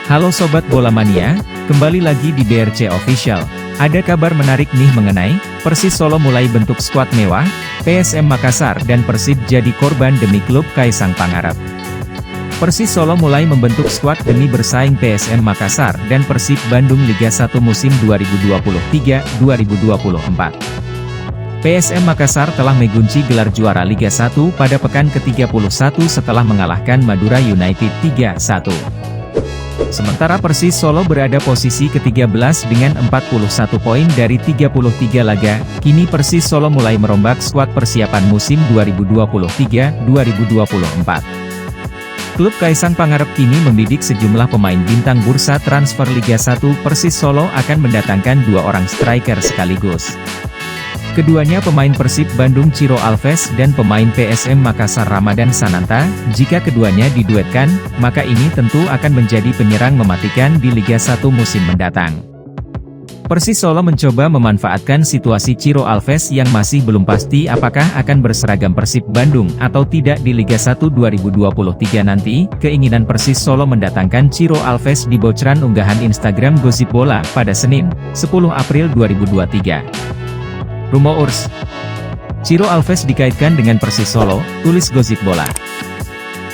Halo Sobat Bola Mania, kembali lagi di BRC Official. Ada kabar menarik nih mengenai Persis Solo mulai bentuk skuad mewah, PSM Makassar dan Persib jadi korban demi klub Kaisang Pangarep. Persis Solo mulai membentuk skuad demi bersaing PSM Makassar dan Persib Bandung Liga 1 musim 2023-2024. PSM Makassar telah mengunci gelar juara Liga 1 pada pekan ke-31 setelah mengalahkan Madura United 3-1. Sementara Persis Solo berada posisi ke-13 dengan 41 poin dari 33 laga. Kini Persis Solo mulai merombak skuad persiapan musim 2023-2024. Klub Kaisang Pangarep kini membidik sejumlah pemain bintang bursa transfer Liga 1. Persis Solo akan mendatangkan 2 orang striker sekaligus. Keduanya pemain Persib Bandung Ciro Alves dan pemain PSM Makassar Ramadan Sananta. Jika keduanya diduetkan, maka ini tentu akan menjadi penyerang mematikan di Liga 1 musim mendatang. Persis Solo mencoba memanfaatkan situasi Ciro Alves yang masih belum pasti apakah akan berseragam Persib Bandung atau tidak di Liga 1 2023 nanti. Keinginan Persis Solo mendatangkan Ciro Alves di bocoran unggahan Instagram Gosip Bola pada Senin, 10 April 2023. Rumors, Ciro Alves dikaitkan dengan Persis Solo, tulis Gosip Bola.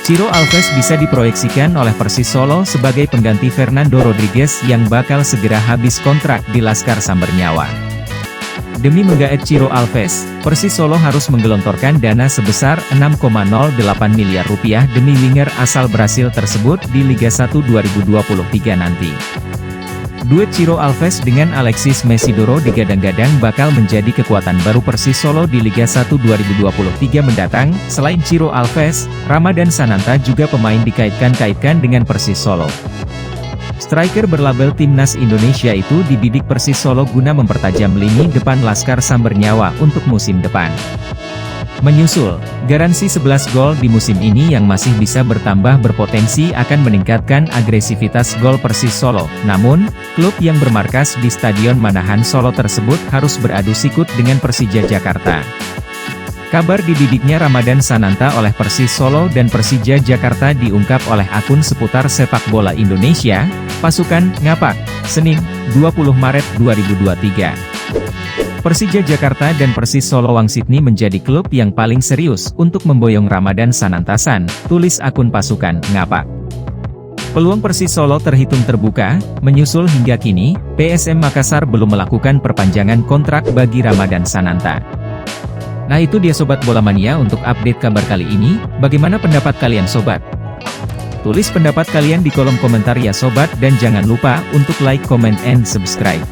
Ciro Alves bisa diproyeksikan oleh Persis Solo sebagai pengganti Fernando Rodriguez yang bakal segera habis kontrak di Laskar Samber Nyawa. Demi menggaet Ciro Alves, Persis Solo harus menggelontorkan dana sebesar 6,08 miliar rupiah demi winger asal Brasil tersebut di Liga 1 2023 nanti. Duet Ciro Alves dengan Alexis Mesidoro digadang-gadang bakal menjadi kekuatan baru Persis Solo di Liga 1 2023 mendatang. Selain Ciro Alves, Ramadan Sananta juga pemain dikaitkan-kaitkan dengan Persis Solo. Striker berlabel Timnas Indonesia itu dibidik Persis Solo guna mempertajam lini depan Laskar Samber Nyawa untuk musim depan. Menyusul, garansi 11 gol di musim ini yang masih bisa bertambah berpotensi akan meningkatkan agresivitas gol Persis Solo. Namun, klub yang bermarkas di Stadion Manahan Solo tersebut harus beradu sikut dengan Persija Jakarta. Kabar dibidiknya Ramadan Sananta oleh Persis Solo dan Persija Jakarta diungkap oleh akun seputar sepak bola Indonesia, Pasukan Ngapak, Senin, 20 Maret 2023. Persija Jakarta dan Persis Solo Wangsitni menjadi klub yang paling serius untuk memboyong Ramadan Sanantasan, tulis akun Pasukan Ngapak. Peluang Persis Solo terhitung terbuka, menyusul hingga kini, PSM Makassar belum melakukan perpanjangan kontrak bagi Ramadan Sananta. Nah itu dia Sobat Bola Mania untuk update kabar kali ini. Bagaimana pendapat kalian Sobat? Tulis pendapat kalian di kolom komentar ya Sobat dan jangan lupa untuk like, comment, and subscribe.